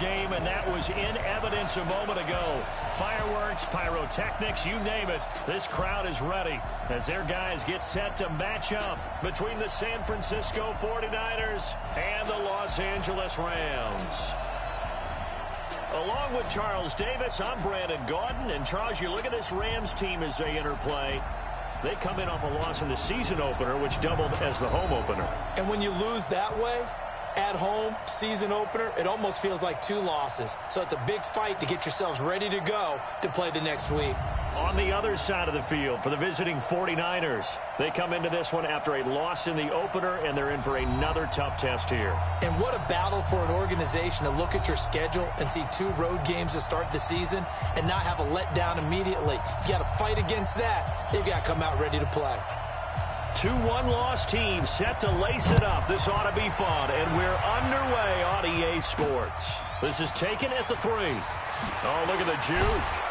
game, and that was in evidence a moment ago. Fireworks, pyrotechnics, you name it. This crowd is ready as their guys get set to match up between the San Francisco 49ers and the Los Angeles Rams. Along with Charles Davis, I'm Brandon Gaudin. And, Charles, you look at this Rams team as they enter play. They come in off a loss in the season opener, which doubled as the home opener. And when you lose that way, at home, season opener, it almost feels like 2 losses. So it's a big fight to get yourselves ready to go to play the next week. On the other side of the field for the visiting 49ers, they come into this one after a loss in the opener, and they're in for another tough test here. And what a battle for an organization to look at your schedule and see 2 road games to start the season and not have a letdown immediately. You've got to fight against that. They've got to come out ready to play. 2 one-loss teams set to lace it up. This ought to be fun, and we're underway on EA Sports. This is taken at the 3. Oh, look at the juke.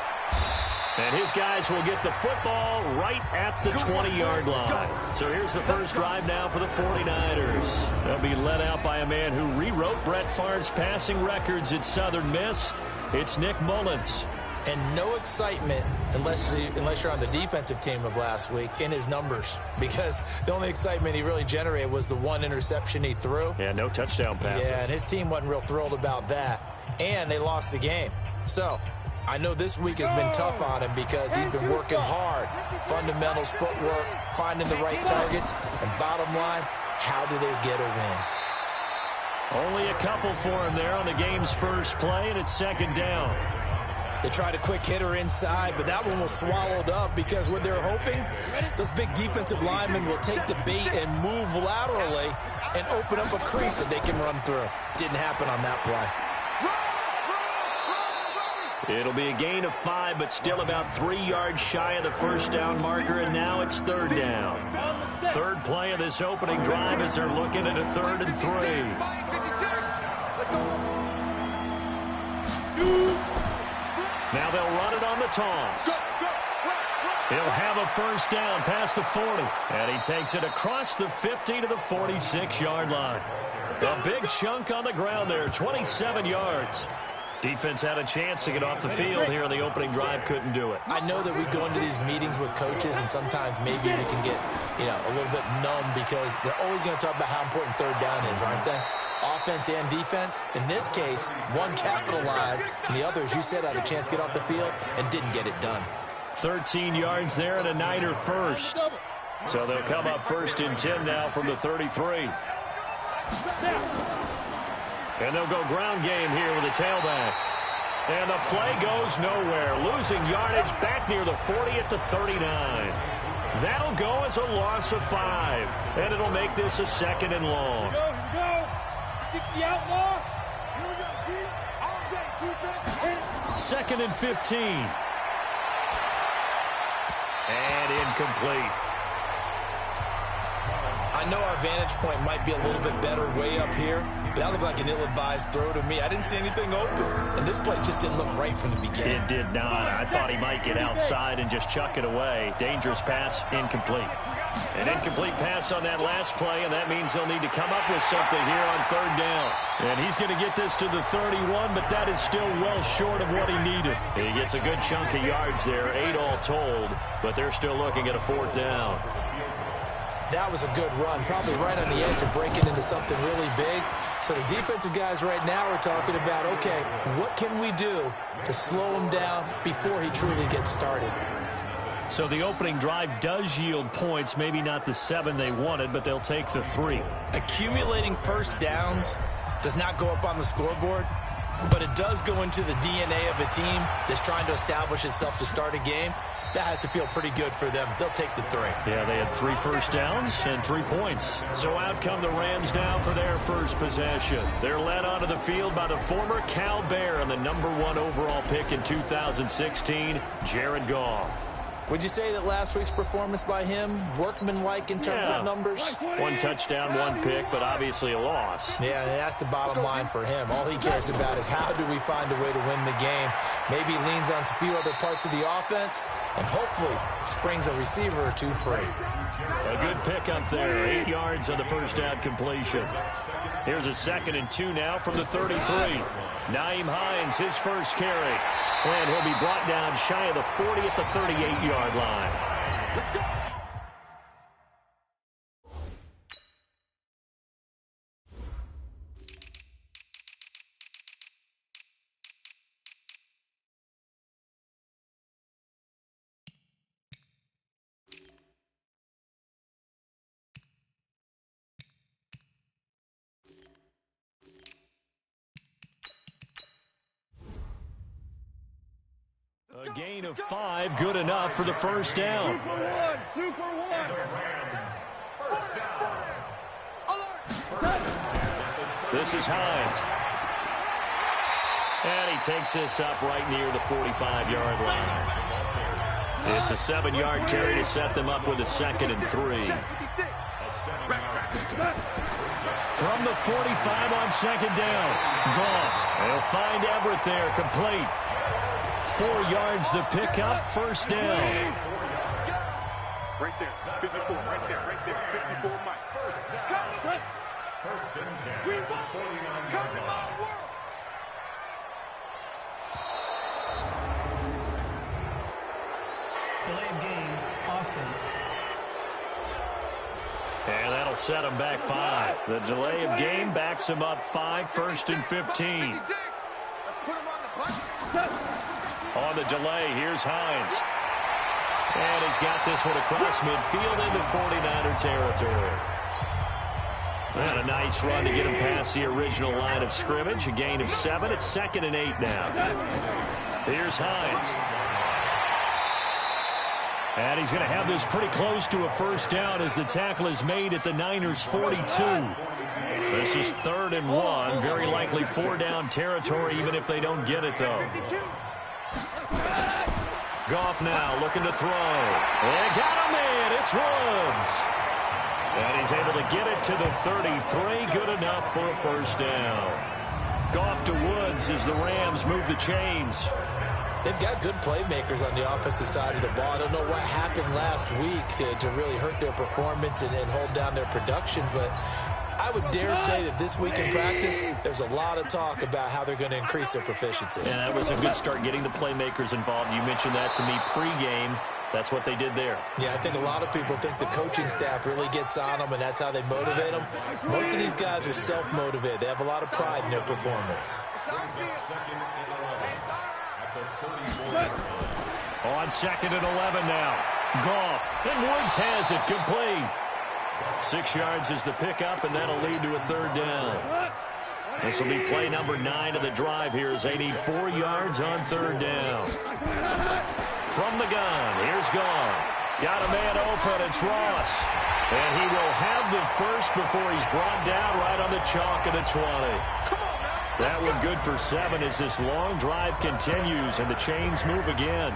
And his guys will get the football right at the 20-yard line. So here's the first drive now for the 49ers. They'll be led out by a man who rewrote Brett Favre's passing records at Southern Miss. It's Nick Mullins. And no excitement unless you're on the defensive team of last week in his numbers, because the only excitement he really generated was the 1 interception he threw. Yeah, no touchdown passes. Yeah, and his team wasn't real thrilled about that. And they lost the game. So I know this week has been tough on him because he's been working hard. Fundamentals, footwork, finding the right targets. And bottom line, how do they get a win? Only a couple for him there on the game's first play, and it's second down. They tried a quick hitter inside, but that one was swallowed up because what they're hoping, those big defensive linemen will take the bait and move laterally and open up a crease that they can run through. Didn't happen on that play. It'll be a gain of 5, but still about 3 yards shy of the first down marker, and now it's third down. Third play of this opening drive as they're looking at a 3rd and 3. Now they'll run it on the toss. He'll have a first down past the 40. And he takes it across the 50 to the 46-yard line. A big chunk on the ground there, 27 yards. Defense had a chance to get off the field here in the opening drive, couldn't do it. I know that we go into these meetings with coaches, and sometimes maybe we can get, a little bit numb because they're always going to talk about how important third down is, aren't they? Offense and defense. In this case, one capitalized, and the other, as you said, had a chance to get off the field and didn't get it done. 13 yards there and a Niner first. So they'll come up 1st and 10 now from the 33. And they'll go ground game here with a tailback. And the play goes nowhere. Losing yardage back near the 40 at the 39. That'll go as a loss of 5. And it'll make this a 2nd and long. 60 outlaw. 2nd and 15. And incomplete. I know our vantage point might be a little bit better way up here, but that looked like an ill-advised throw to me. I didn't see anything open, and this play just didn't look right from the beginning. It did not. I thought he might get outside and just chuck it away. Dangerous pass, incomplete. An incomplete pass on that last play, and that means they'll need to come up with something here on 3rd down. And he's going to get this to the 31, but that is still well short of what he needed. He gets a good chunk of yards there, 8 all told, but they're still looking at a 4th down. That was a good run, probably right on the edge of breaking into something really big. So the defensive guys right now are talking about, okay, what can we do to slow him down before he truly gets started? So the opening drive does yield points, maybe not the 7 they wanted, but they'll take the 3. Accumulating first downs does not go up on the scoreboard, but it does go into the DNA of a team that's trying to establish itself to start a game. That has to feel pretty good for them. They'll take the 3. Yeah, they had 3 first downs and 3 points. So out come the Rams now for their first possession. They're led onto the field by the former Cal Bear and the #1 overall pick in 2016, Jared Goff. Would you say that last week's performance by him, workmanlike in terms of numbers? 1 touchdown, 1 pick, but obviously a loss. Yeah, that's the bottom line for him. All he cares about is how do we find a way to win the game. Maybe leans on a few other parts of the offense and hopefully springs a receiver or 2 free. A good pick up there, 8 yards on the first down completion. Here's a 2nd and 2 now from the 33. Nyheim Hines, his first carry. And he'll be brought down shy of the 40 at the 38-yard line. A gain of 5, good enough for the first down. Super one. This is Hines. And he takes this up right near the 45-yard line. It's a 7-yard carry to set them up with a 2nd and 3. From the 45 on 2nd down. Goff. They'll find Everett there, complete. 4 yards the pickup, first down. Right there, 54, right there, 54, Mike. First and 10. We won't come to my world. Delay of game, offense. And that'll set them back 5. The delay of game backs them up 5, 1st and 15. Let's put him on the button. On the delay, here's Hines. And he's got this one across midfield into 49er territory. And a nice run to get him past the original line of scrimmage. A gain of 7. It's 2nd and 8 now. Here's Hines. And he's going to have this pretty close to a first down as the tackle is made at the Niners' 42. This is 3rd and 1. Very likely 4-down territory, even if they don't get it, though. Goff now looking to throw. They got him in. It's Woods. And he's able to get it to the 33. Good enough for a first down. Goff to Woods as the Rams move the chains. They've got good playmakers on the offensive side of the ball. I don't know what happened last week to really hurt their performance and hold down their production, but I would dare say that this week in practice, there's a lot of talk about how they're going to increase their proficiency. And that was a good start getting the playmakers involved. You mentioned that to me pregame. That's what they did there. Yeah, I think a lot of people think the coaching staff really gets on them, and that's how they motivate them. Most of these guys are self-motivated. They have a lot of pride in their performance. On 2nd and 11 now. Goff. And Woods has it complete. 6 yards is the pickup, and that'll lead to a 3rd down. This will be play number 9 of the drive here as they need 4 yards on 3rd down. From the gun, here's Goff. Got a man open, it's Ross. And he will have the first before he's brought down right on the chalk of the 20. That one good for 7 as this long drive continues and the chains move again.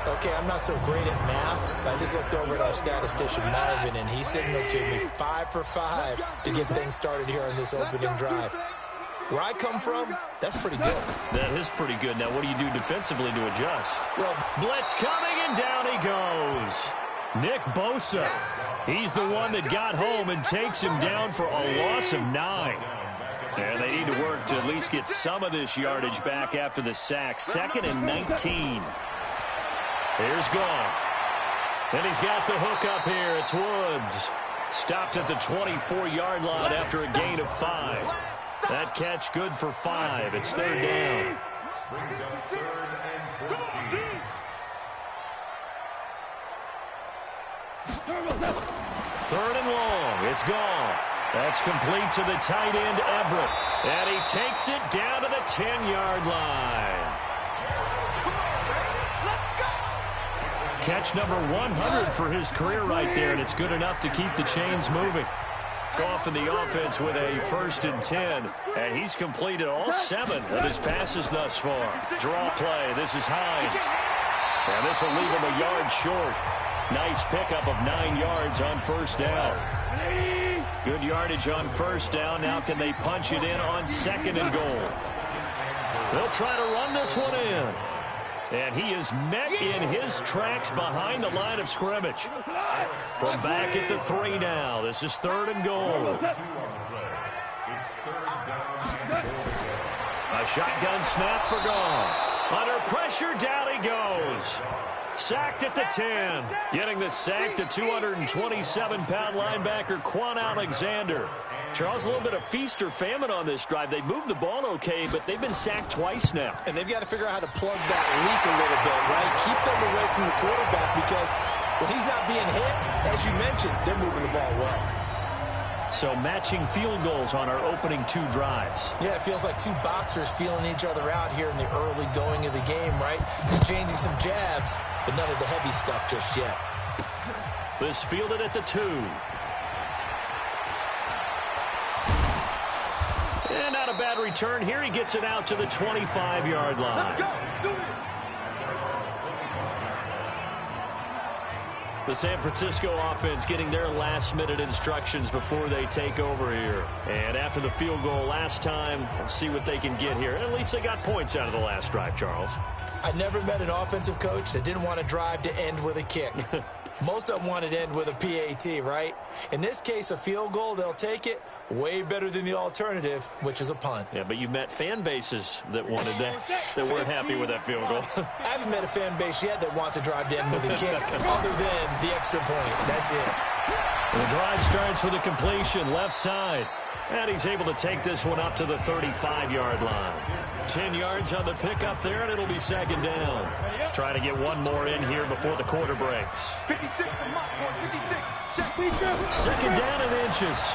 Okay, I'm not so great at math, but I just looked over at our statistician, Marvin, and he signaled to me 5 for 5 to get things started here on this opening drive. Where I come from, that's pretty good. That is pretty good. Now, what do you do defensively to adjust? Well, blitz coming, and down he goes. Nick Bosa. He's the one that got home and takes him down for a loss of 9. And they need to work to at least get some of this yardage back after the sack. 2nd and 19. Here's Goff. And he's got the hook up here. It's Woods. Stopped at the 24-yard line after a gain of 5. That catch good for 5. It's 3rd down. Brings up 3rd and 14. 3rd and long. It's Goff. That's complete to the tight end, Everett. And he takes it down to the 10-yard line. Catch number 100 for his career right there, and it's good enough to keep the chains moving. Goff in the offense with a 1st and 10, and he's completed all 7 of his passes thus far. Draw play. This is Hines. And this will leave him a yard short. Nice pickup of 9 yards on 1st down. Good yardage on 1st down. Now can they punch it in on 2nd and goal? They'll try to run this one in. And he is met in his tracks behind the line of scrimmage. From back at the 3 now. This is 3rd and goal. A shotgun snap for Goff. Under pressure, down he goes. Sacked at the 10. Getting the sack, the 227-pound linebacker, Quan Alexander. Charles, a little bit of feast or famine on this drive. They moved the ball okay, but they've been sacked twice now. And they've got to figure out how to plug that leak a little bit, right? Keep them away from the quarterback because when he's not being hit, as you mentioned, they're moving the ball well. So matching field goals on our opening 2 drives. Yeah, it feels like 2 boxers feeling each other out here in the early going of the game, right? Exchanging some jabs, but none of the heavy stuff just yet. This fielded at the 2. And not a bad return here. He gets it out to the 25-yard line. The San Francisco offense getting their last-minute instructions before they take over here. And after the field goal last time, we'll see what they can get here. At least they got points out of the last drive, Charles. I never met an offensive coach that didn't want to drive to end with a kick. Most of them wanted to end with a PAT, right? In this case, a field goal, they'll take it. Way better than the alternative, which is a punt. Yeah, but you met fan bases that wanted that, that weren't happy with that field goal. I haven't met a fan base yet that wants to drive to end with a kick other than the extra point. That's it. And the drive starts with a completion left side. And he's able to take this one up to the 35-yard line. 10 yards on the pickup there, and it'll be second down. Trying to get one more in here before the quarter breaks. 56 from my point, 56. Second down and inches.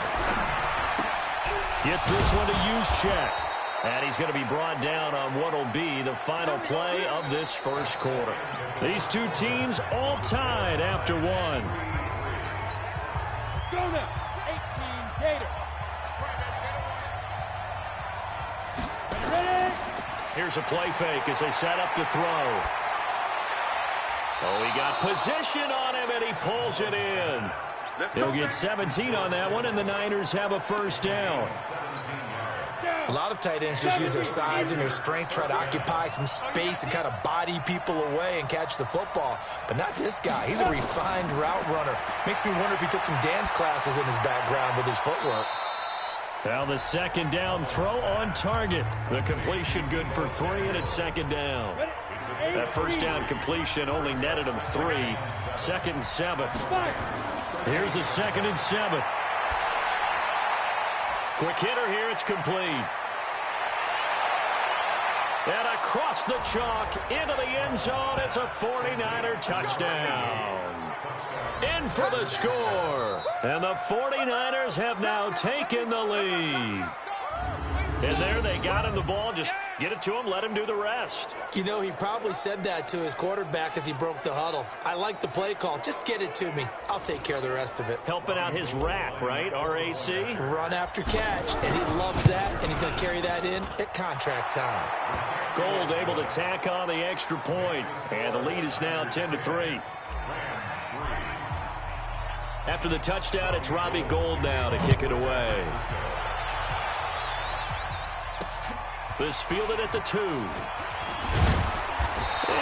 Gets this one to Juszczyk. And he's going to be brought down on what will be the final play of this first quarter. These 2 teams all tied after 1. Go now. 18 Gators. Here's a play fake as they set up to throw. Oh, he got position on him, and he pulls it in. He'll get 17 on that one, and the Niners have a first down. A lot of tight ends just use their size and their strength, try to occupy some space and kind of body people away and catch the football. But not this guy. He's a refined route runner. Makes me wonder if he took some dance classes in his background with his footwork. Now the second down throw on target. The completion good for 3, and it's second down. That first down completion only netted him 3. 2nd and 7. Here's a 2nd and 7. Quick hitter here, it's complete. And across the chalk into the end zone, it's a 49er touchdown. In for the score. And the 49ers have now taken the lead. And there they got him the ball. Just get it to him, let him do the rest. You know, he probably said that to his quarterback as he broke the huddle. I like the play call. Just get it to me. I'll take care of the rest of it. Helping out his rack, right? RAC? Run after catch. And he loves that, and he's going to carry that in at contract time. Gold able to tack on the extra point. And the lead is now 10-3. After the touchdown, it's Robbie Gould now to kick it away. This fielded at the 2. And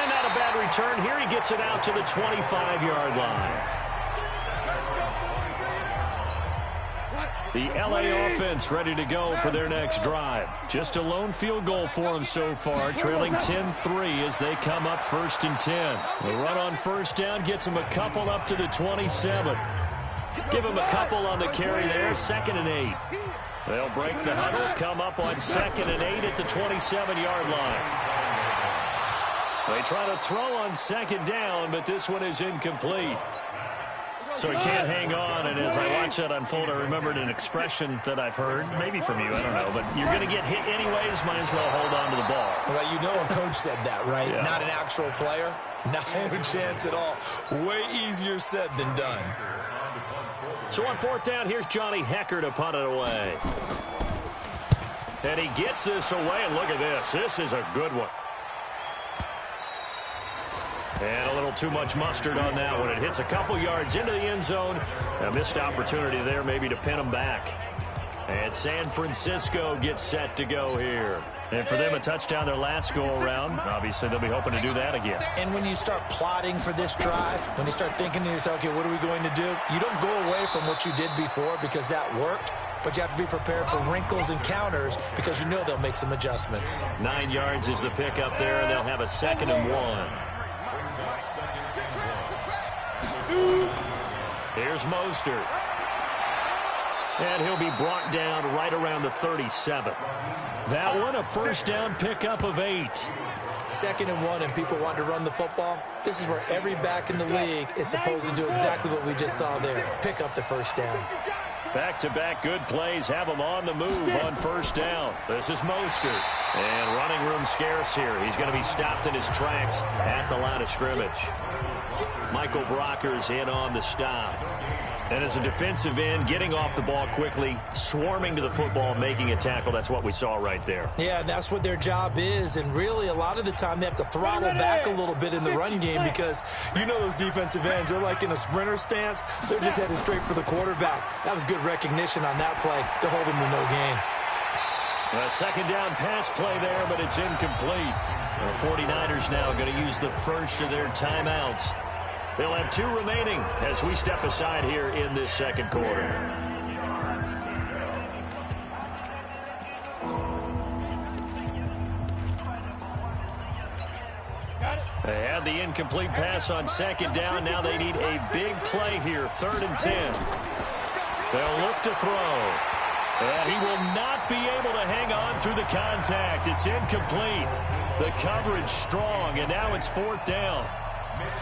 not a bad return here. He gets it out to the 25-yard line. The LA offense ready to go for their next drive. Just a lone field goal for them so far, trailing 10-3 as they come up 1st and 10. The run on first down gets them a couple up to the 27. Give them a couple on the carry there, 2nd and 8. They'll break the huddle, come up on 2nd and 8 at the 27-yard line. They try to throw on 2nd down, but this one is incomplete. So he can't hang on, and as I watch that unfold, I remembered an expression that I've heard, maybe from you, I don't know, but you're going to get hit anyways, might as well hold on to the ball. Well, you know a coach said that, right? Yeah. Not an actual player. Not a chance at all. Way easier said than done. So on 4th down, here's Johnny Hecker to punt it away. And he gets this away, and look at this. This is a good one. And a little too much mustard on that one. It hits a couple yards into the end zone. A missed opportunity there maybe to pin him back. And San Francisco gets set to go here. And for them, a touchdown their last go-around. Obviously, they'll be hoping to do that again. And when you start plotting for this drive, when you start thinking to yourself, okay, what are we going to do? You don't go away from what you did before because that worked. but you have to be prepared for wrinkles and counters because you know they'll make some adjustments. 9 yards is the pickup there, and they'll have a 2nd and 1. Here's Mostert. And he'll be brought down right around the 37. That one, a first down pickup of 8. 2nd and 1, and people want to run the football. This is where every back in the league is supposed to do exactly what we just saw there. Pick up the first down. Back-to-back good plays have him on the move on first down. This is Mostert. And running room scarce here. He's going to be stopped in his tracks at the line of scrimmage. Michael Brocker's in on the stop. And as a defensive end, getting off the ball quickly, swarming to the football, making a tackle, that's what we saw right there. Yeah, and that's what their job is. And really, a lot of the time, they have to throttle back a little bit in the run game because you know those defensive ends, they're like in a sprinter stance. They're just headed straight for the quarterback. That was good recognition on that play to hold him to no gain. A 2nd down pass play there, but it's incomplete. The 49ers now going to use the first of their timeouts. They'll have 2 remaining as we step aside here in this 2nd quarter. They had the incomplete pass on 2nd down. Now they need a big play here, 3rd and 10. They'll look to throw. And he will not be able to hang on through the contact. It's incomplete. The coverage strong, and now it's 4th down.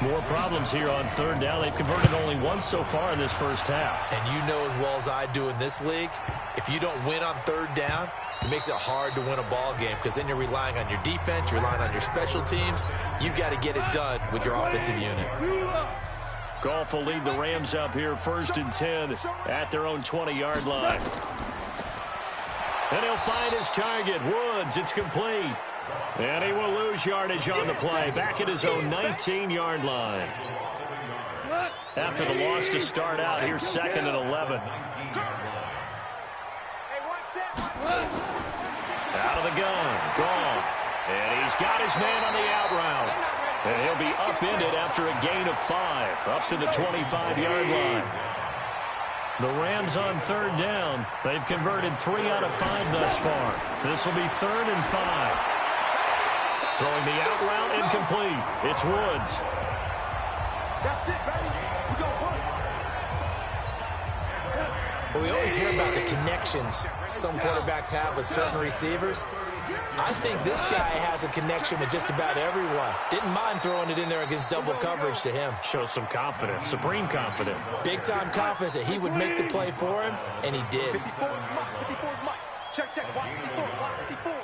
More problems here on 3rd down. They've converted only once so far in this first half. And you know as well as I do in this league, if you don't win on 3rd down, it makes it hard to win a ball game because then you're relying on your defense, you're relying on your special teams. You've got to get it done with your offensive unit. Goff will lead the Rams up here 1st and 10 at their own 20-yard line. And he'll find his target, Woods. It's complete. And he will lose yardage on the play, back at his own 19-yard line. After the loss to start out, here's 2nd and 11. Out of the gun, Goff. And he's got his man on the out route. And he'll be upended after a gain of 5, up to the 25-yard line. The Rams on 3rd down. They've converted 3 out of 5 thus far. This will be 3rd and 5. Throwing the out route, incomplete. It's Woods. That's it, baby. We got one. Well, we always hear about the connections some quarterbacks have with certain receivers. I think this guy has a connection with just about everyone. Didn't mind throwing it in there against double coverage to him. Shows some confidence, supreme confidence. Big-time confidence that he would make the play for him, and he did. 54 is Mike. Check, watch 54, watch 54.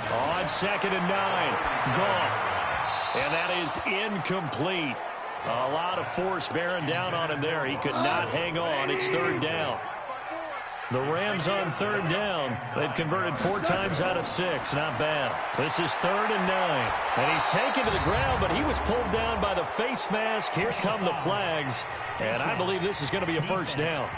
On 2nd and 9, Goff. And that is incomplete. A lot of force bearing down on him there. He could not hang on. It's 3rd down. The Rams on 3rd down. They've converted 4 times out of 6. Not bad. This is 3rd and 9. And he's taken to the ground, but he was pulled down by the face mask. Here come the flags. And I believe this is going to be a first down.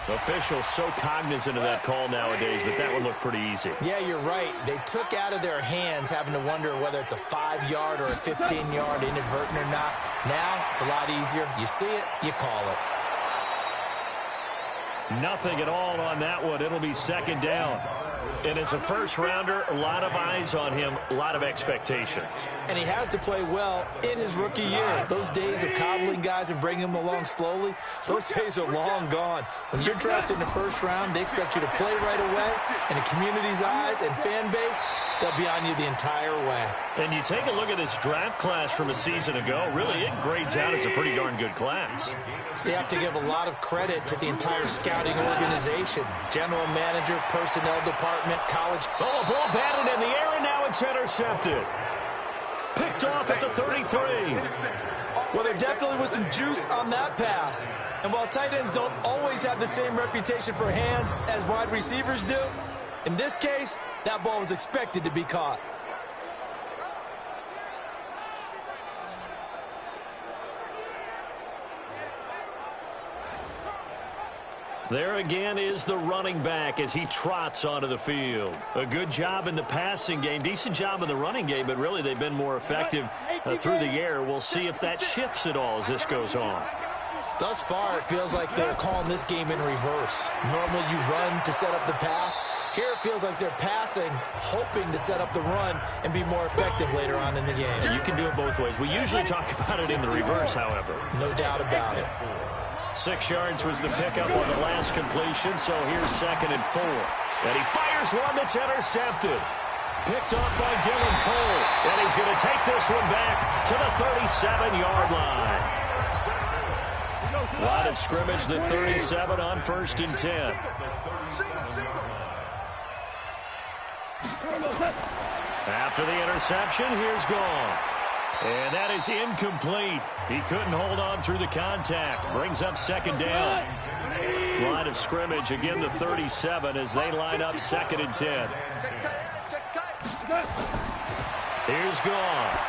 Officials so cognizant of that call nowadays, but that would look pretty easy. Yeah, you're right. They took out of their hands having to wonder whether it's a 5-yard or a 15-yard inadvertent or not. Now, it's a lot easier. You see it, you call it. Nothing at all on that one. It'll be 2nd down. And as a first-rounder, a lot of eyes on him, a lot of expectations. And he has to play well in his rookie year. Those days of coddling guys and bringing them along slowly, those days are long gone. When you're drafted in the first round, they expect you to play right away. And the community's eyes and fan base, they'll be on you the entire way. And you take a look at this draft class from a season ago, really it grades out as a pretty darn good class. So you have to give a lot of credit to the entire scouting organization, general manager, personnel department, college. Oh, a ball batted in the air, and now it's intercepted. Picked off at the 33. Well, there definitely was some juice on that pass. And while tight ends don't always have the same reputation for hands as wide receivers do, in this case, that ball was expected to be caught. There again is the running back as he trots onto the field. A good job in the passing game, decent job in the running game, but really they've been more effective through the air. We'll see if that shifts at all as this goes on. Thus far, it feels like they're calling this game in reverse. Normally you run to set up the pass. Here it feels like they're passing, hoping to set up the run and be more effective later on in the game. You can do it both ways. We usually talk about it in the reverse, however. No doubt about it. 6 yards was the pickup on the last completion, so here's 2nd and 4. And he fires one that's intercepted. Picked off by Dylan Cole. And he's going to take this one back to the 37-yard line. Line of scrimmage, the 37 on 1st and 10. After the interception, here's Goff. And that is incomplete. He couldn't hold on through the contact. Brings up 2nd down. Line of scrimmage, again the 37 as they line up 2nd and 10. Here's Goff.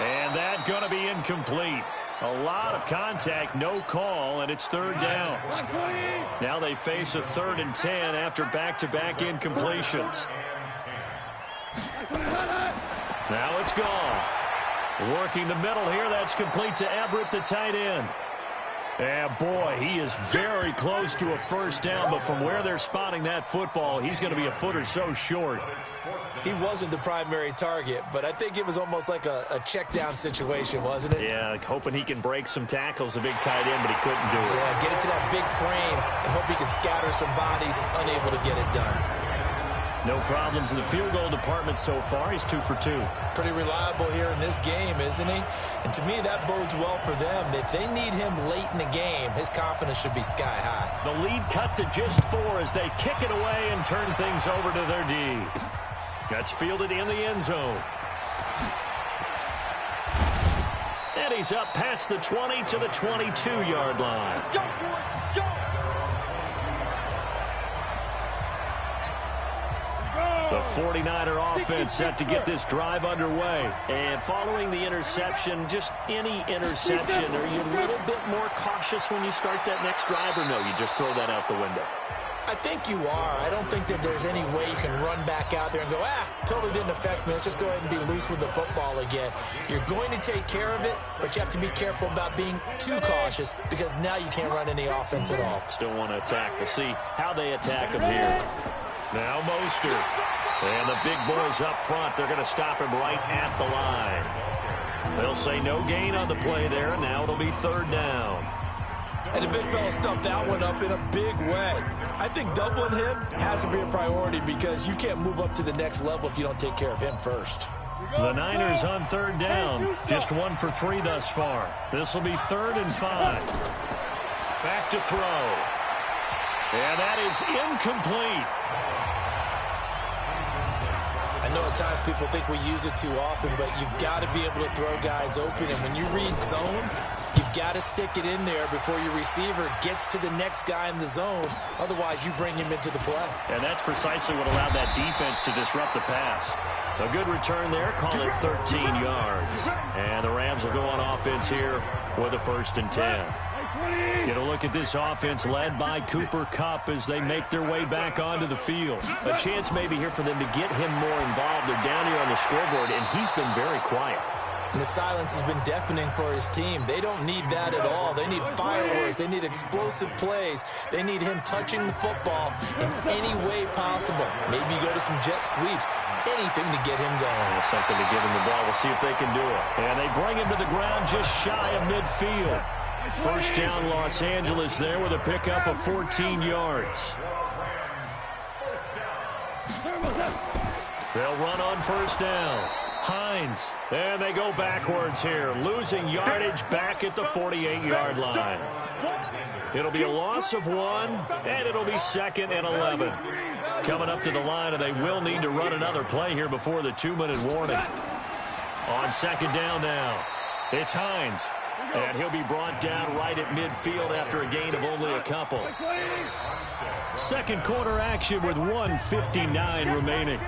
And that going to be incomplete. A lot of contact, no call, and it's 3rd down. Now they face a 3rd and 10 after back-to-back incompletions. Now it's Goff. Working the middle here, that's complete to Everett, the tight end. And boy, he is very close to a 1st down, but from where they're spotting that football, he's going to be a foot or so short. He wasn't the primary target, but I think it was almost like a check down situation, wasn't it? Yeah, like hoping he can break some tackles, a big tight end, but he couldn't do it. Yeah, get it to that big frame and hope he can scatter some bodies, unable to get it done. No problems in the field goal department so far. He's 2 for 2. Pretty reliable here in this game, isn't he? And to me, that bodes well for them. If they need him late in the game, his confidence should be sky high. The lead cut to just 4 as they kick it away and turn things over to their D. That's fielded in the end zone. And he's up past the 20 to the 22-yard line. Go, boys, go! The 49er offense set to get this drive underway. And following the interception, just any interception, are you a little bit more cautious when you start that next drive, or no, you just throw that out the window? I think you are. I don't think that there's any way you can run back out there and go, totally didn't affect me. Let's just go ahead and be loose with the football again. You're going to take care of it, but you have to be careful about being too cautious because now you can't run any offense at all. Still want to attack. We'll see how they attack him here. Now Mostert. And the big boys up front, they're going to stop him right at the line. They'll say no gain on the play there. Now it'll be 3rd down. And the big fella stuffed that one up in a big way. I think doubling him has to be a priority because you can't move up to the next level if you don't take care of him first. The Niners on 3rd down. Just 1 for 3 thus far. This will be 3rd and 5. Back to throw. And that is incomplete. I know at times people think we use it too often, but you've got to be able to throw guys open. And when you read zone, you've got to stick it in there before your receiver gets to the next guy in the zone. Otherwise, you bring him into the play. And that's precisely what allowed that defense to disrupt the pass. A good return there, call it 13 yards. And the Rams will go on offense here with a 1st and 10. Get a look at this offense led by Cooper Kupp as they make their way back onto the field. A chance maybe here for them to get him more involved. They're down here on the scoreboard, and he's been very quiet. And the silence has been deafening for his team. They don't need that at all. They need fireworks. They need explosive plays. They need him touching the football in any way possible. Maybe go to some jet sweeps. Anything to get him going. Something to give him the ball. We'll see if they can do it. And they bring him to the ground just shy of midfield. 1st down Los Angeles there with a pickup of 14 yards. They'll run on 1st down. Hines. And they go backwards here. Losing yardage back at the 48-yard line. It'll be a loss of 1, and it'll be 2nd and 11. Coming up to the line, and they will need to run another play here before the 2-minute warning. On 2nd down now, it's Hines. And he'll be brought down right at midfield after a gain of only a couple. Second quarter action with 1:59 remaining.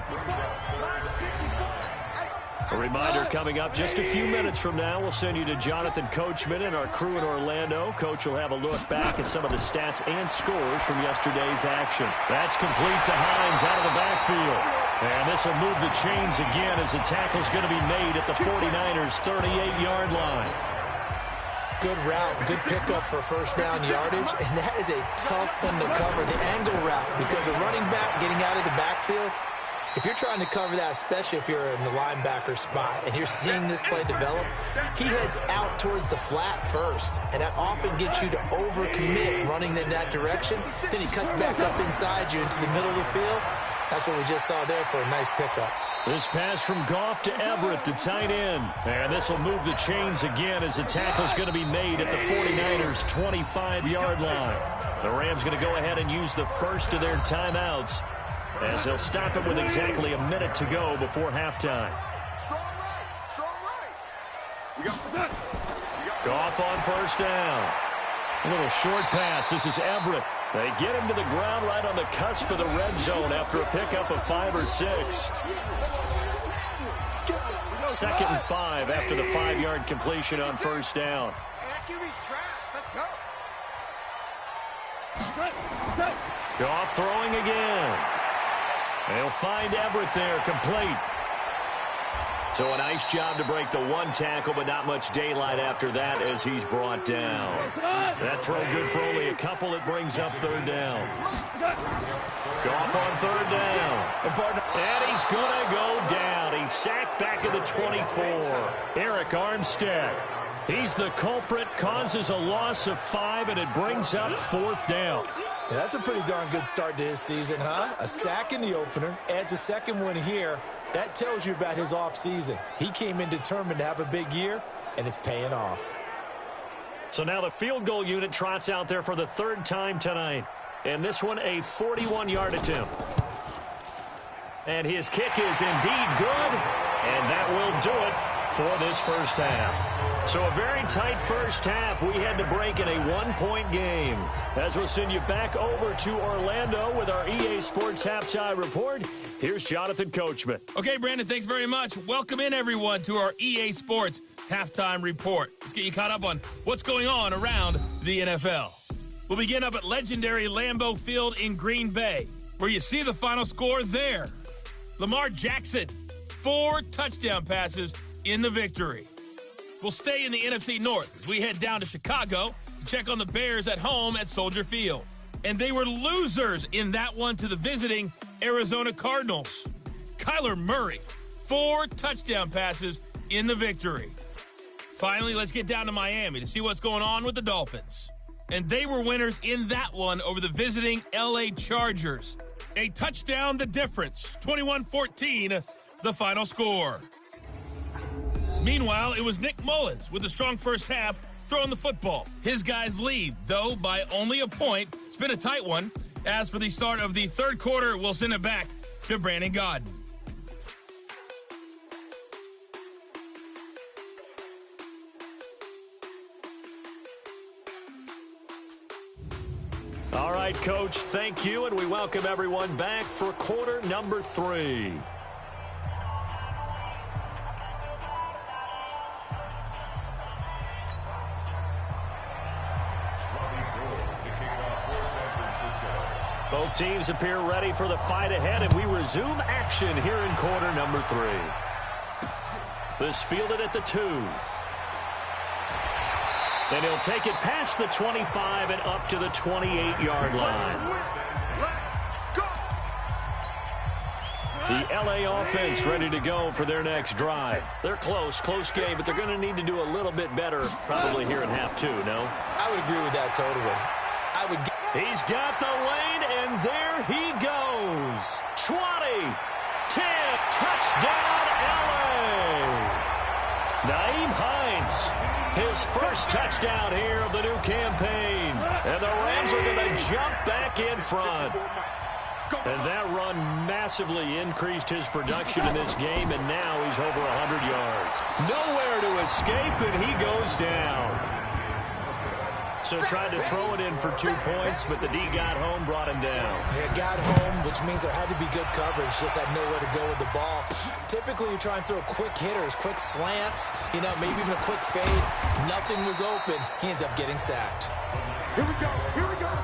A reminder coming up just a few minutes from now. We'll send you to Jonathan Coachman and our crew in Orlando. Coach will have a look back at some of the stats and scores from yesterday's action. That's complete to Hines out of the backfield. And this will move the chains again as the tackle's going to be made at the 49ers' 38-yard line. good route, good pickup for first down yardage, and that is a tough one to cover, the angle route, because a running back getting out of the backfield, if you're trying to cover that, especially if you're in the linebacker spot and you're seeing this play develop, he heads out towards the flat first, and that often gets you to overcommit running in that direction. Then he cuts back up inside you into the middle of the field. That's what we just saw there for a nice pickup. This pass from Goff to Everett, the tight end. And this will move the chains again as the tackle's going to be made at the 49ers' 25-yard line. The Rams going to go ahead and use the first of their timeouts, as they'll stop it with exactly a minute to go before halftime. Goff on first down. A little short pass. This is Everett. They get him to the ground right on the cusp of the red zone after a pickup of 5 or 6. 2nd and 5 after the 5-yard completion on first down. Goff throwing again. They'll find Everett there, complete. So a nice job to break the one tackle, but not much daylight after that as he's brought down. That throw good for only a couple. It brings up 3rd down. Goff on 3rd down. And he's going to go down. He's sacked back at the 24. Eric Armstead. He's the culprit, causes a loss of 5, and it brings up 4th down. Yeah, that's a pretty darn good start to his season, huh? A sack in the opener, adds a second one here. That tells you about his offseason. He came in determined to have a big year, and it's paying off. So now the field goal unit trots out there for the 3rd time tonight. And this one a 41-yard attempt. And his kick is indeed good, and that will do it for this first half. So a very tight first half. We had to break in a 1-point game. As we'll send you back over to Orlando with our EA Sports Halftime Report, here's Jonathan Coachman. Okay, Brandon, thanks very much. Welcome in, everyone, to our EA Sports Halftime Report. Let's get you caught up on what's going on around the NFL. We'll begin up at legendary Lambeau Field in Green Bay, where you see the final score there. Lamar Jackson, 4 touchdown passes in the victory. We'll stay in the NFC North as we head down to Chicago to check on the Bears at home at Soldier Field. And they were losers in that one to the visiting Arizona Cardinals. Kyler Murray, 4 touchdown passes in the victory. Finally, let's get down to Miami to see what's going on with the Dolphins. And they were winners in that one over the visiting LA Chargers. A touchdown the difference, 21-14, the final score. Meanwhile, it was Nick Mullins with a strong first half throwing the football. His guys lead, though, by only a point. It's been a tight one. As for the start of the 3rd quarter, we'll send it back to Brandon Godden. All right, Coach, thank you, and we welcome everyone back for quarter number 3. Both teams appear ready for the fight ahead, and we resume action here in quarter number 3. This fielded at the 2. And he'll take it past the 25 and up to the 28-yard line. The LA offense ready to go for their next drive. They're close game, but they're going to need to do a little bit better probably here in half 2, no? I would agree with that totally. He's got the lane, and there he goes. 20, 10, touchdown, LA. Naeem Hines, his first touchdown here of the new campaign. And the Rams are going to jump back in front. And that run massively increased his production in this game, and now he's over 100 yards. Nowhere to escape, and he goes down. So tried to throw it in for 2 points, but the D got home, brought him down. Yeah, got home, which means there had to be good coverage, just had nowhere to go with the ball. Typically, you try and throw quick hitters, quick slants, maybe even a quick fade. Nothing was open. He ends up getting sacked. Here we go. Here we go.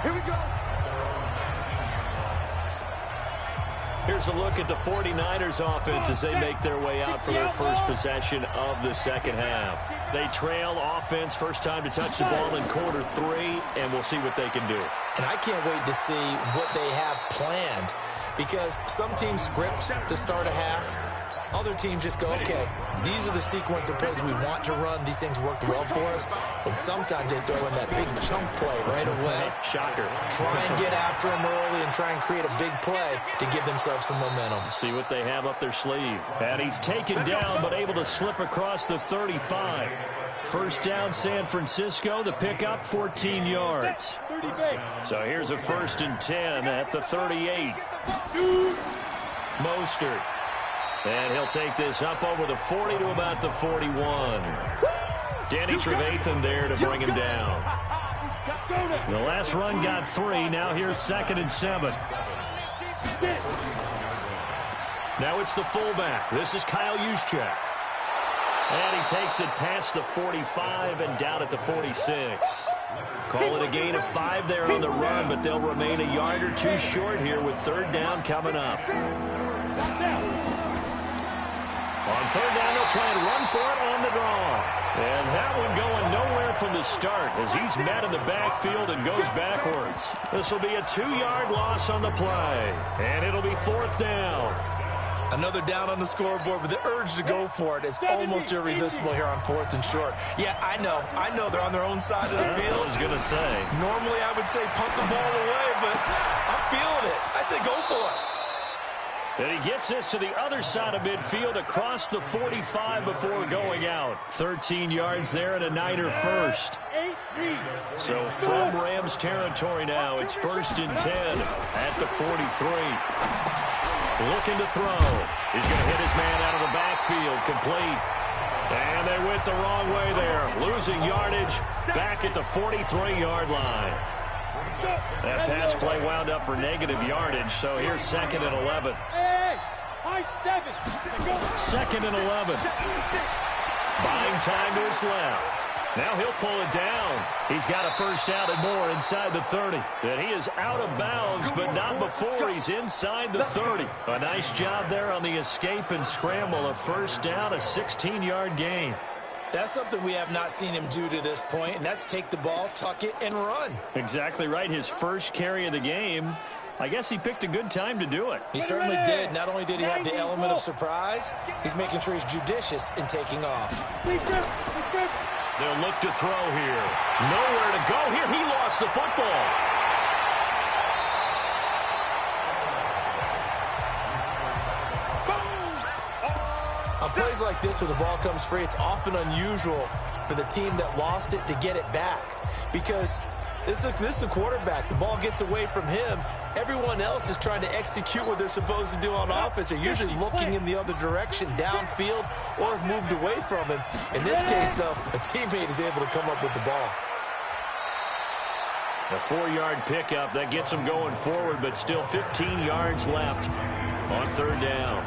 Here we go. Here's a look at the 49ers offense as they make their way out for their first possession of the second half. They trail offense, first time to touch the ball in quarter 3, and we'll see what they can do. And I can't wait to see what they have planned, because some teams script to start a half. Other teams just go, okay, these are the sequence of plays we want to run. These things worked well for us. And sometimes they throw in that big chunk play right away. Shocker. Try and get after them early and try and create a big play to give themselves some momentum. See what they have up their sleeve. And he's taken down but able to slip across the 35. First down, San Francisco. The pickup, 14 yards. So here's a 1st and 10 at the 38. Mostert. And he'll take this up over the 40 to about the 41. Danny Trevathan there to bring him down. The last run got 3. Now here's 2nd and 7. Now it's the fullback. This is Kyle Juszczyk. And he takes it past the 45 and down at the 46. Call it a gain of 5 there on the run, but they'll remain a yard or 2 short here with 3rd down coming up. On 3rd down, they'll try and run for it on the draw. And that one going nowhere from the start as he's met in the backfield and goes backwards. This will be a 2-yard loss on the play. And it'll be 4th down. Another down on the scoreboard, but the urge to go for it is almost irresistible here on 4th and short. Yeah, I know they're on their own side of the field. I was going to say. Normally I would say punt the ball away, but I'm feeling it. I say go for it. And he gets this to the other side of midfield across the 45 before going out. 13 yards there and a Niner first. So from Rams territory now, it's 1st and 10 at the 43. Looking to throw. He's going to hit his man out of the backfield, complete. And they went the wrong way there. Losing yardage back at the 43-yard line. That pass play wound up for negative yardage, so here's 2nd and 11. 2nd and 11. Buying time to his left. Now he'll pull it down. He's got a 1st down and more inside the 30. And he is out of bounds, but not before he's inside the 30. A nice job there on the escape and scramble. A 1st down, a 16-yard gain. That's something we have not seen him do to this point, and that's take the ball, tuck it, and run. Exactly right. His first carry of the game. I guess he picked a good time to do it. He certainly did. Not only did he have the element of surprise, he's making sure he's judicious in taking off. They'll look to throw here. Nowhere to go here. He lost the football. On plays like this where the ball comes free, it's often unusual for the team that lost it to get it back, because this is the quarterback. The ball gets away from him. Everyone else is trying to execute what they're supposed to do on offense. They're usually looking in the other direction, downfield, or have moved away from him. In this case, though, a teammate is able to come up with the ball. A 4-yard pickup that gets him going forward, but still 15 yards left on 3rd down.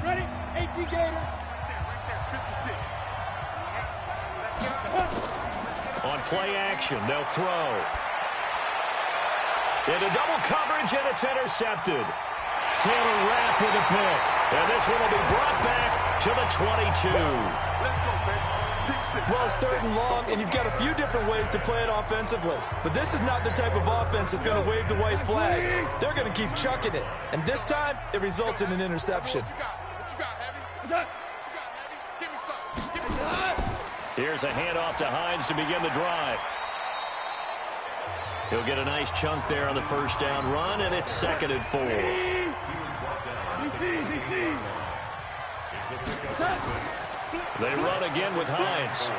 Ready? 18 Gators. On play action, they'll throw. Into double coverage, and it's intercepted. Taylor Rapp with a pick. And this one will be brought back to the 22. Well, it's 3rd and long, and you've got a few different ways to play it offensively. But this is not the type of offense that's going to wave the white flag. They're going to keep chucking it. And this time, it results in an interception. Here's a handoff to Hines to begin the drive. He'll get a nice chunk there on the 1st down run, and it's 2nd and 4. They run again with Hines.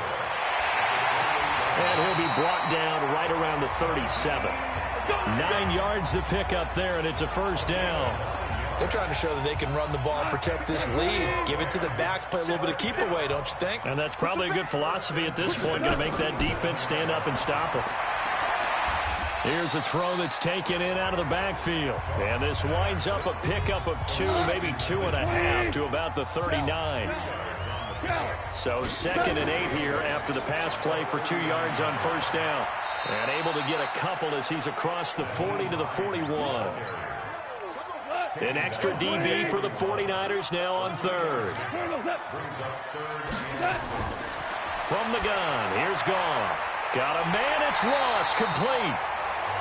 And he'll be brought down right around the 37. 9 yards to pick up there, and it's a 1st down. They're trying to show that they can run the ball and protect this lead. Give it to the backs, play a little bit of keep away, don't you think? And that's probably a good philosophy at this point, going to make that defense stand up and stop it. Here's a throw that's taken in out of the backfield. And this winds up a pickup of 2, maybe 2.5 to about the 39. So 2nd and 8 here after the pass play for 2 yards on first down. And able to get a couple as he's across the 40 to the 41. An extra DB for the 49ers now on 3rd. From the gun, here's Goff. Got a man, it's Ross, complete.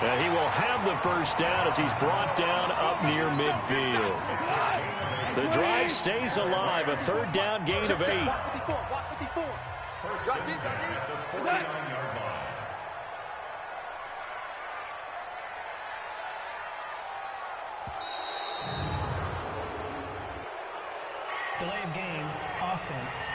And he will have the first down as he's brought down up near midfield. The drive stays alive, a 3rd down gain of 8. Delay of game, offense.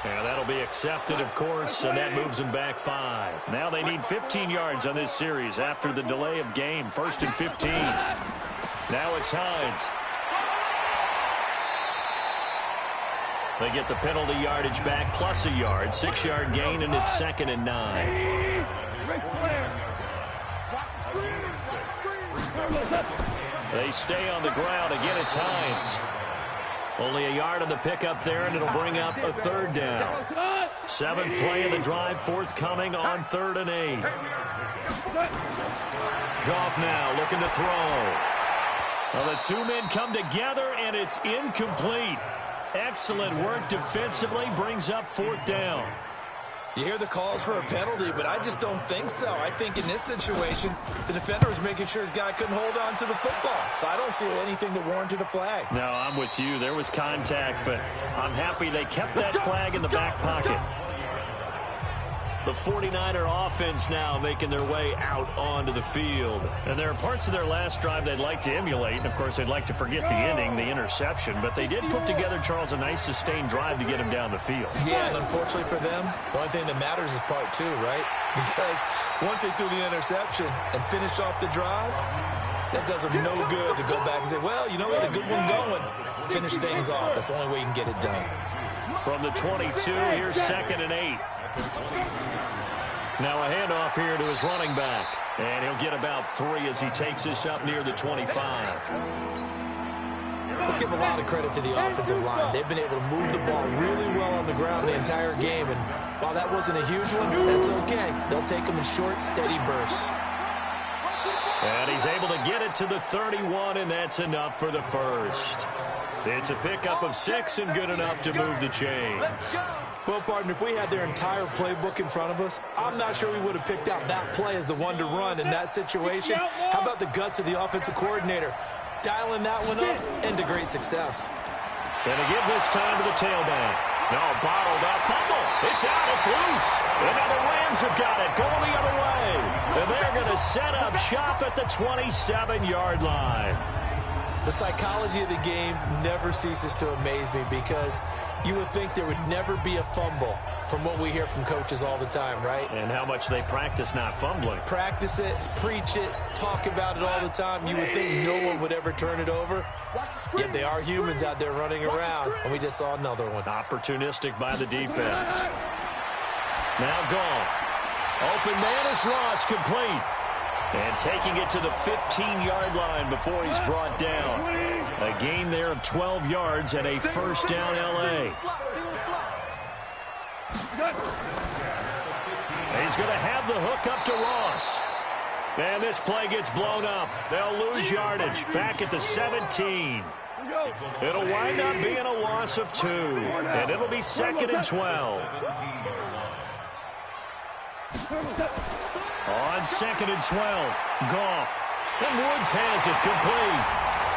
And that'll be accepted, of course, and that moves them back 5. Now they need 15 yards on this series after the delay of game. 1st and 15. Now it's Hines. They get the penalty yardage back plus a yard. 6-yard gain, and it's 2nd and 9. They stay on the ground. Again, it's Hines. Only a yard on the pickup there, and it'll bring up a 3rd down. 7th play of the drive, forthcoming on 3rd and 8. Goff now looking to throw. Well, the 2 men come together, and it's incomplete. Excellent work defensively, brings up 4th down. You hear the calls for a penalty, but I just don't think so. I think in this situation, the defender was making sure his guy couldn't hold on to the football. So I don't see anything that warranted a flag. No, I'm with you. There was contact, but I'm happy they kept that flag in the back pocket. The 49er offense now making their way out onto the field. And there are parts of their last drive they'd like to emulate. And, of course, they'd like to forget the ending, the interception. But they did put together, Charles, a nice sustained drive to get him down the field. Yeah, and unfortunately for them, the only thing that matters is part 2, right? Because once they threw the interception and finished off the drive, that does them no good to go back and say, well, you know, we had a good one going. Finish things off. That's the only way you can get it done. From the 22, here's 2nd and 8. Now a handoff here to his running back. And he'll get about 3 as he takes this up near the 25. Let's give a lot of credit to the offensive line. They've been able to move the ball really well on the ground the entire game. And while that wasn't a huge one, that's okay. They'll take them in short, steady bursts. And he's able to get it to the 31, and that's enough for the first. It's a pickup of 6 and good enough to move the chains. Well, partner, if we had their entire playbook in front of us, I'm not sure we would have picked out that play as the one to run in that situation. How about the guts of the offensive coordinator? Dialing that one up into great success. Gonna give this time to the tailback. No, bottled up. Fumble. It's out. It's loose. And now the Rams have got it. Going the other way. And they're going to set up shop at the 27-yard line. The psychology of the game never ceases to amaze me because you would think there would never be a fumble from what we hear from coaches all the time, right? And how much they practice not fumbling. Practice it, preach it, talk about it all the time. You would think no one would ever turn it over. Yet they are humans out there running around, and we just saw another one. Opportunistic by the defense. Now Goff. Open man is Ross, complete. And taking it to the 15-yard line before he's brought down. A gain there of 12 yards and a first down L.A. He's going to have the hook up to Ross. And this play gets blown up. They'll lose yardage back at the 17. It'll wind up being a loss of 2. And it'll be 2nd and 12. On 2nd and 12, Goff. And Woods has it complete.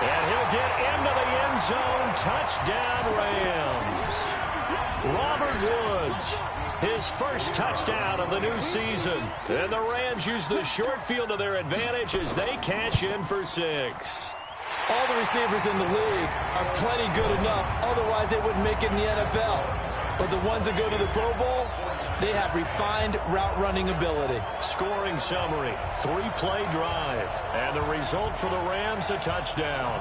And he'll get into the end zone. Touchdown, Rams. Robert Woods, his first touchdown of the new season. And the Rams use the short field to their advantage as they cash in for 6. All the receivers in the league are plenty good enough. Otherwise, they wouldn't make it in the NFL. But the ones that go to the Pro Bowl, they have refined route running ability. Scoring summary, 3-play drive. And the result for the Rams, a touchdown.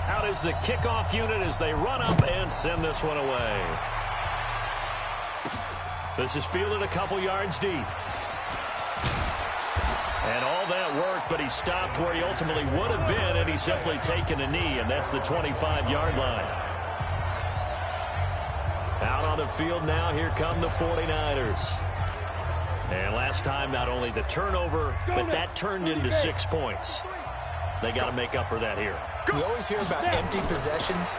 Out is the kickoff unit as they run up and send this one away. This is fielded a couple yards deep. And all that work, but he stopped where he ultimately would have been, and he's simply taken a knee, and that's the 25-yard line. Out on the field now, here come the 49ers. And last time, not only the turnover, but that turned into 6 points. They got to make up for that here. You always hear about empty possessions,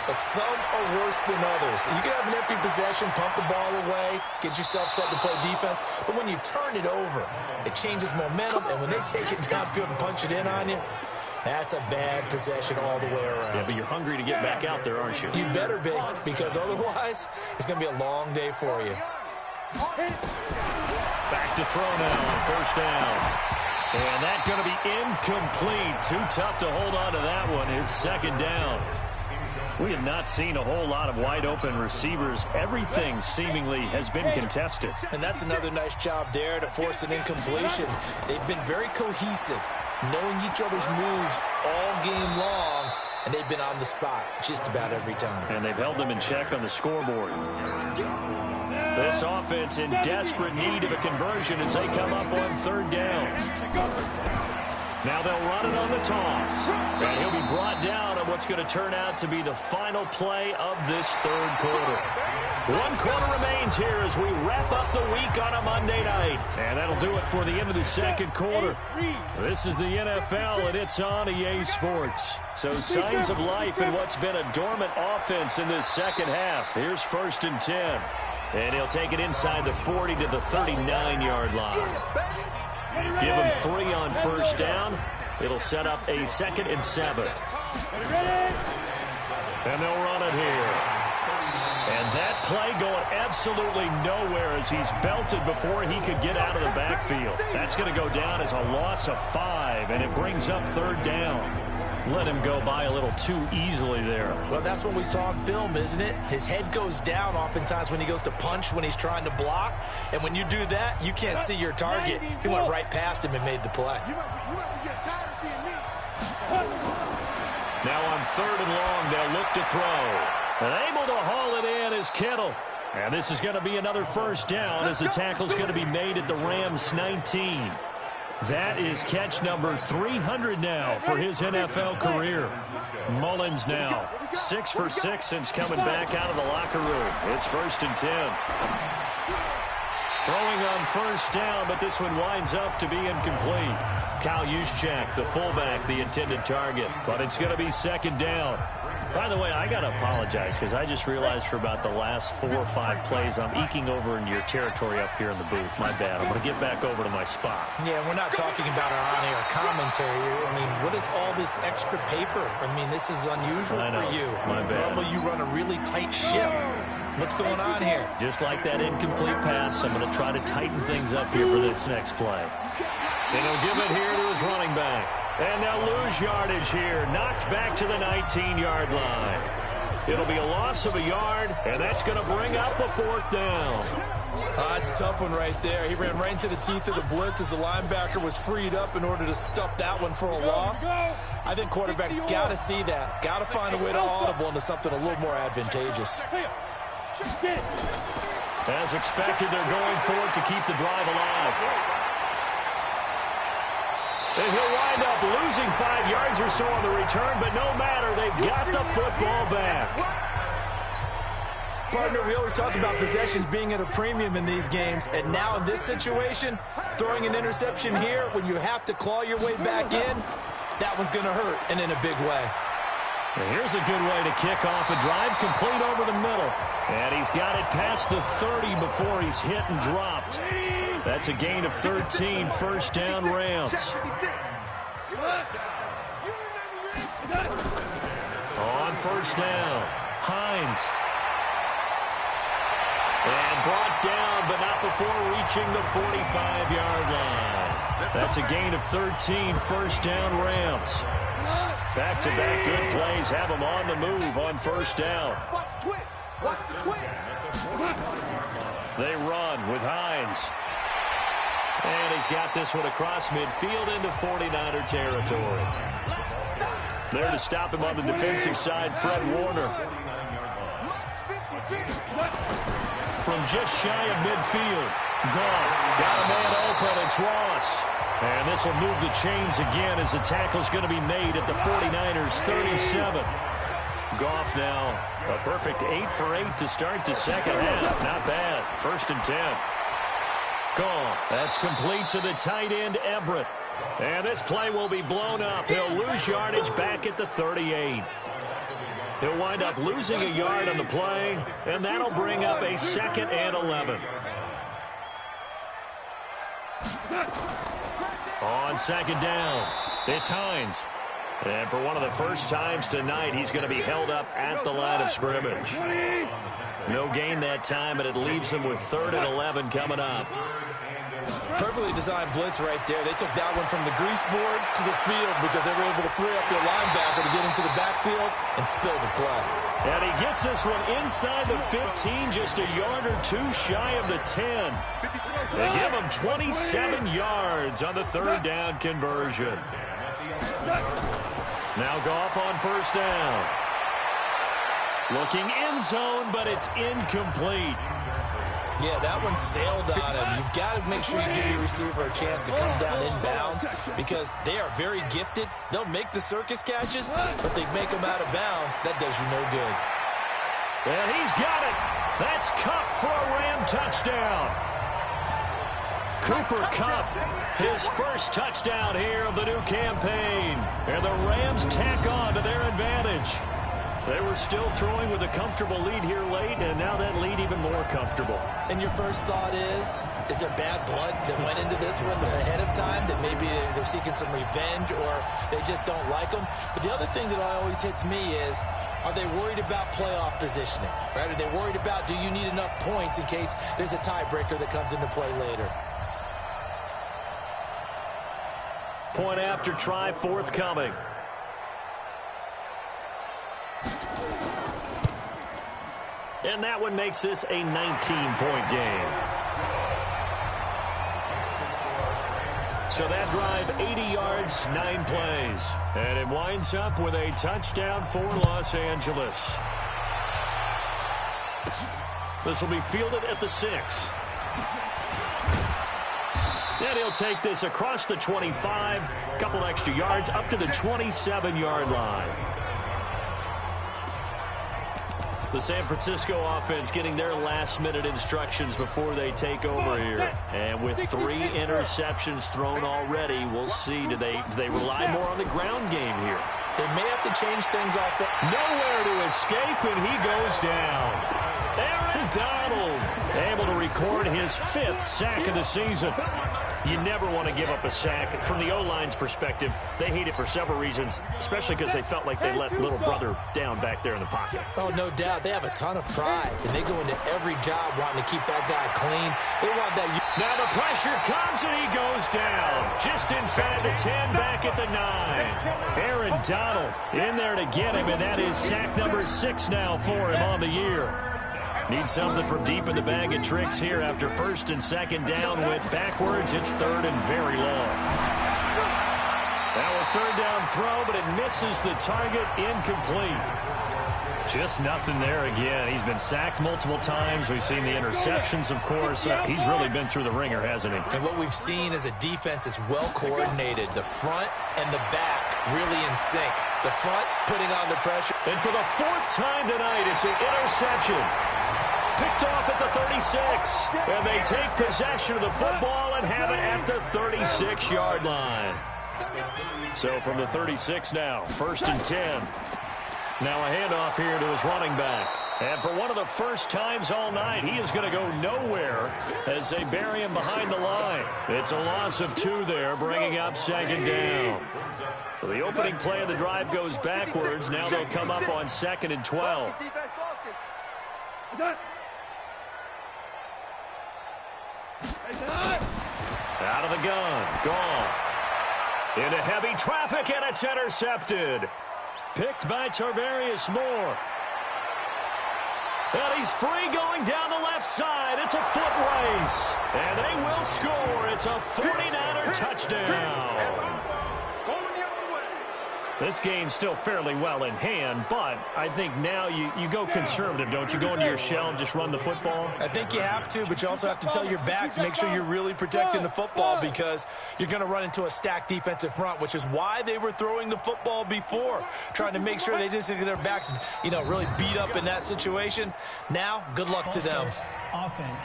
but some are worse than others. You can have an empty possession, pump the ball away, get yourself set to play defense, but when you turn it over, it changes momentum, and when they take it downfield and punch it in on you, that's a bad possession all the way around. Yeah, but you're hungry to get back out there, aren't you? You better be, because otherwise, it's going to be a long day for you. Back to throw now on first down. And that's going to be incomplete. Too tough to hold on to that one. It's second down. We have not seen a whole lot of wide-open receivers. Everything seemingly has been contested. And that's another nice job there to force an incompletion. They've been very cohesive, knowing each other's moves all game long, and they've been on the spot just about every time. And they've held them in check on the scoreboard. This offense in desperate need of a conversion as they come up on third down. Now they'll run it on the toss. And he'll be brought down on what's going to turn out to be the final play of this third quarter. 1 quarter remains here as we wrap up the week on a Monday night. And that'll do it for the end of the second quarter. This is the NFL, and it's on EA Sports. So signs of life in what's been a dormant offense in this second half. Here's 1st and 10. And he'll take it inside the 40 to the 39-yard line. Give him 3 on first down. It'll set up a 2nd and 7. And they'll run it here. And that play going absolutely nowhere as he's belted before he could get out of the backfield. That's going to go down as a loss of 5, and it brings up third down. Let him go by a little too easily there. Well, that's what we saw on film, isn't it? His head goes down oftentimes when he goes to punch, when he's trying to block. And when you do that, you can't see your target. He went right past him and made the play. Now on 3rd and long, they'll look to throw. And able to haul it in is Kittle. And this is going to be another first down as the tackle's going to be made at the Rams 19. That is catch number 300 now for his NFL career. Mullins now 6 for 6 since coming back out of the locker room. It's 1st and 10. Throwing on first down, but this one winds up to be incomplete. Kyle Juszczyk, the fullback, the intended target. But it's going to be 2nd down. By the way, I got to apologize because I just realized for about the last 4 or 5 plays, I'm eking over into your territory up here in the booth. My bad. I'm going to get back over to my spot. Yeah, we're not talking about our on-air commentary. I mean, what is all this extra paper? I mean, this is unusual for you. My bad. Normally you run a really tight ship. What's going on here? Just like that incomplete pass, I'm going to try to tighten things up here for this next play. And he'll give it here to his running back. And they'll lose yardage here. Knocked back to the 19-yard line. It'll be a loss of a yard, and that's going to bring up a 4th down. That's a tough one right there. He ran right into the teeth of the blitz as the linebacker was freed up in order to stuff that one for a loss. I think quarterbacks got to see that. Got to find a way to audible into something a little more advantageous. As expected, they're going for it to keep the drive alive. And he'll wind up losing 5 yards or so on the return, but no matter, they've got the football back. Partner, we always talk about possessions being at a premium in these games, and now in this situation, throwing an interception here when you have to claw your way back in, that one's going to hurt, and in a big way. And here's a good way to kick off a drive, complete over the middle. And he's got it past the 30 before he's hit and dropped. That's a gain of 13, 1st down Rams. On 1st down, Hines. And brought down, but not before reaching the 45-yard line. That's a gain of 13, 1st down Rams. Back-to-back good plays have them on the move on 1st down. Watch the twist. They run with Hines. And he's got this one across midfield into 49er territory. There to stop him on the defensive side, Fred Warner. From just shy of midfield, Goff got a man open. It's Ross. And this will move the chains again as the tackle's going to be made at the 49ers 37. Goff now a perfect 8 for 8 to start the second half. Not bad. 1st and 10. Goff. That's complete to the tight end, Everett. And this play will be blown up. He'll lose yardage back at the 38. He'll wind up losing a yard on the play, and that'll bring up a 2nd and 11. On 2nd down, it's Hines. And for one of the first times tonight, he's going to be held up at the line of scrimmage. No gain that time, but it leaves him with 3rd and 11 coming up. Perfectly designed blitz right there. They took that one from the grease board to the field because they were able to free up their linebacker to get into the backfield and spill the play. And he gets this one inside the 15, just a yard or 2 shy of the 10. They give him 27 yards on the 3rd down conversion. Now Goff on 1st down. Looking end zone, but it's incomplete. Yeah, that one sailed on him. You've got to make sure you give your receiver a chance to come down inbounds because they are very gifted. They'll make the circus catches, but they make them out of bounds. That does you no good. And he's got it. That's Kupp for a Ram touchdown. Cooper Kupp, his first touchdown here of the new campaign. And the Rams tack on to their advantage. They were still throwing with a comfortable lead here late, and now that lead even more comfortable. And your first thought is there bad blood that went into this one ahead of time, that maybe they're seeking some revenge or they just don't like them? But the other thing that always hits me is, are they worried about playoff positioning? Right? Are they worried about, do you need enough points in case there's a tiebreaker that comes into play later? Point after try forthcoming. And that one makes this a 19-point game. So that drive, 80 yards, 9 plays. And it winds up with a touchdown for Los Angeles. This will be fielded at the 6. And he'll take this across the 25, a couple extra yards, up to the 27-yard line. The San Francisco offense getting their last-minute instructions before they take over here. And with 3 interceptions thrown already, we'll see. Do they rely more on the ground game here? They may have to change things off. Nowhere to escape, and he goes down. Aaron Donald able to record his 5th sack of the season. You never want to give up a sack. From the O-line's perspective, they hate it for several reasons, especially because they felt like they let little brother down back there in the pocket. Oh, no doubt. They have a ton of pride, and they go into every job wanting to keep that guy clean. They want that. Now the pressure comes, and he goes down. Just inside the 10, back at the 9. Aaron Donald in there to get him, and that is sack number 6 now for him on the year. Need something from deep in the bag of tricks here after 1st and 2nd down. Went backwards. It's 3rd and very long. Now a 3rd down throw, but it misses the target. Incomplete. Just nothing there again. He's been sacked multiple times. We've seen the interceptions, of course. He's really been through the ringer, hasn't he? And what we've seen is a defense that's well coordinated. The front and the back really in sync. The front putting on the pressure. And for the 4th time tonight, it's an interception. Picked off at the 36. And they take possession of the football and have it at the 36-yard line. So from the 36 now, 1st and 10. Now a handoff here to his running back. And for one of the first times all night, he is going to go nowhere as they bury him behind the line. It's a loss of 2 there, bringing up 2nd down. So the opening play of the drive goes backwards. Now they'll come up on 2nd and 12. Out of the gun. Goff. Into heavy traffic, and it's intercepted. Picked by Tarvarius Moore. And he's free going down the left side. It's a foot race. And they will score. It's a 49er touchdown. This game's still fairly well in hand, but I think now you go conservative, don't you? Go into your shell and just run the football? I think you have to, but you also have to tell your backs, make sure you're really protecting the football because you're going to run into a stacked defensive front, which is why they were throwing the football before, trying to make sure they just get their backs, really beat up in that situation. Now, good luck to them. Offense.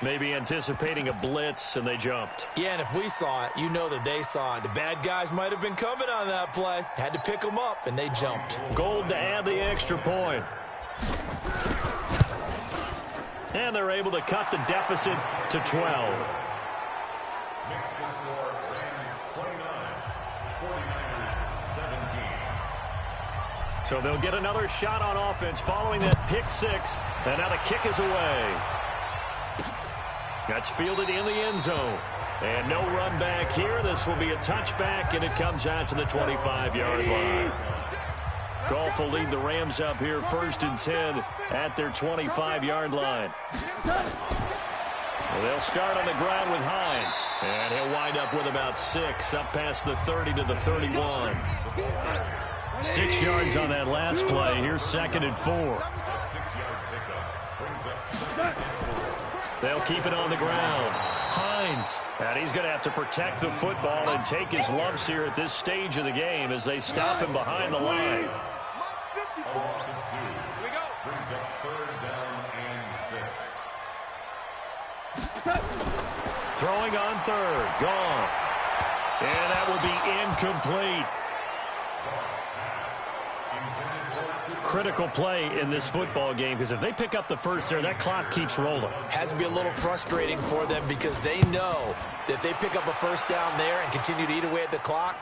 Maybe anticipating a blitz, and they jumped. Yeah, and if we saw it, you know that they saw it. The bad guys might have been coming on that play. Had to pick them up, and they jumped. Gold to add the extra point. And they're able to cut the deficit to 12. So they'll get another shot on offense following that pick six. And now the kick is away. That's fielded in the end zone. And no run back here. This will be a touchback, and it comes out to the 25-yard line. Goff will lead the Rams up here 1st and 10 at their 25-yard line. Well, they'll start on the ground with Hines. And he'll wind up with about 6 up past the 30 to the 31. 6 yards on that last play. Here's 2nd and 4. They'll keep it on the ground. Hines. And he's going to have to protect the football and take his lumps here at this stage of the game as they stop him behind the line. Brings up 3rd down and 6. Throwing on 3rd. Goff. And that will be incomplete. Critical play in this football game because if they pick up the first there, that clock keeps rolling. Has to be a little frustrating for them because they know that if they pick up a first down there and continue to eat away at the clock,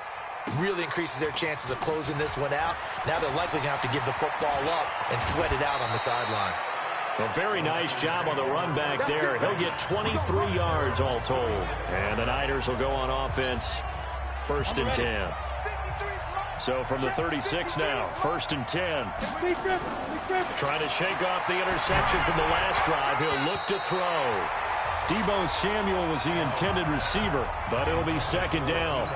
really increases their chances of closing this one out. Now they're likely going to have to give the football up and sweat it out on the sideline. A very nice job on the run back there. He'll get 23 yards all told. And the Niners will go on offense 1st and 10. So from the 36 now, 1st and 10. Trying to shake off the interception from the last drive. He'll look to throw. Deebo Samuel was the intended receiver, but it'll be 2nd down.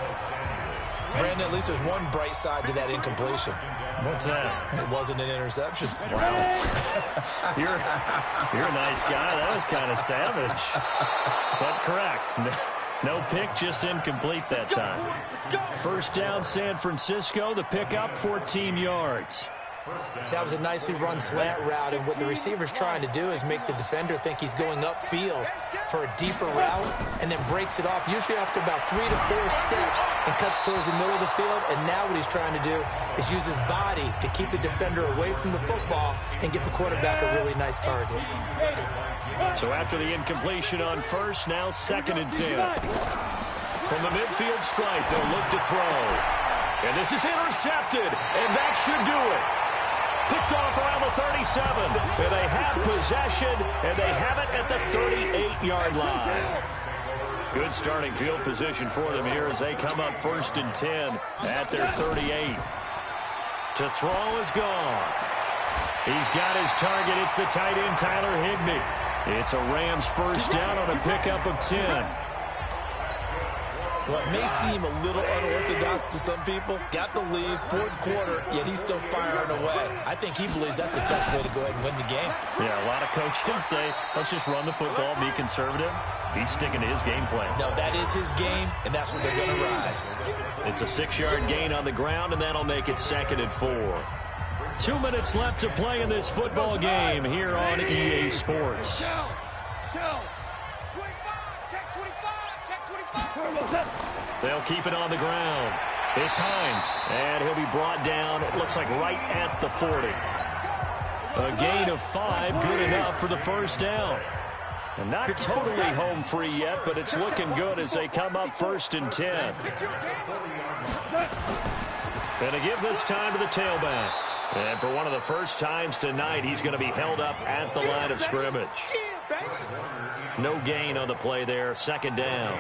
Brandon, at least there's one bright side to that incompletion. What's that? It wasn't an interception. Wow. You're a nice guy. That was kind of savage. But correct. No pick, just incomplete that time. 1st down, San Francisco. The pickup, 14 yards. That was a nicely run slant route, and what the receiver's trying to do is make the defender think he's going upfield for a deeper route and then breaks it off, usually after about 3 to 4 steps, and cuts towards the middle of the field. And now what he's trying to do is use his body to keep the defender away from the football and give the quarterback a really nice target. So after the incompletion on 1st, now 2nd and 10. From the midfield stripe, they'll look to throw. And this is intercepted, and that should do it. Picked off around the 37. And they have possession, and they have it at the 38-yard line. Good starting field position for them here as they come up 1st and 10 at their 38. To throw is Goff. He's got his target. It's the tight end, Tyler Higbee. It's a Rams 1st down on a pickup of 10. Well, it may seem a little unorthodox to some people. Got the lead, 4th quarter, yet he's still firing away. I think he believes that's the best way to go ahead and win the game. Yeah, a lot of coaches say, let's just run the football, be conservative. He's sticking to his game plan. No, that is his game, and that's what they're going to ride. It's a 6-yard gain on the ground, and that'll make it 2nd and 4. 2 minutes left to play in this football game here on EA Sports. They'll keep it on the ground. It's Hines, and he'll be brought down, it looks like right at the 40. A gain of 5, good enough for the 1st down. And not totally home free yet, but it's looking good as they come up 1st and 10. Going to give this time to the tailback. And for one of the first times tonight, he's going to be held up at the line of scrimmage. No gain on the play there, 2nd down.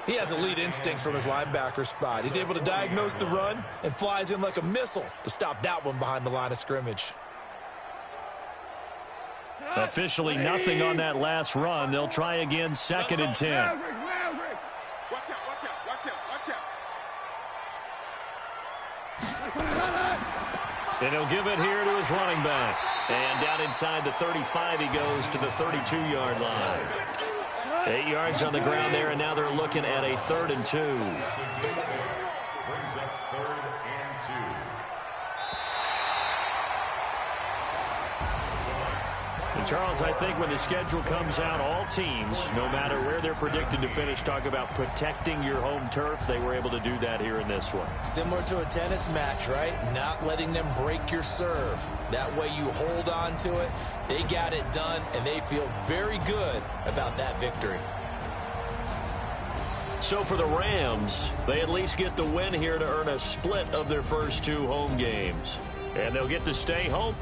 He has elite instincts from his linebacker spot. He's able to diagnose the run and flies in like a missile to stop that one behind the line of scrimmage. Officially nothing on that last run. They'll try again, 2nd and 10. Watch out, watch out, watch out, watch out. And he'll give it here to his running back. And down inside the 35, he goes to the 32-yard line. 8 yards on the ground there, and now they're looking at a 3rd and 2. Brings up 3rd and 2. And Charles, I think when the schedule comes out, all teams, no matter where they're predicted to finish, talk about protecting your home turf. They were able to do that here in this one. Similar to a tennis match, right? Not letting them break your serve. That way you hold on to it. They got it done, and they feel very good about that victory. So for the Rams, they at least get the win here to earn a split of their first 2 home games. And they'll get to stay home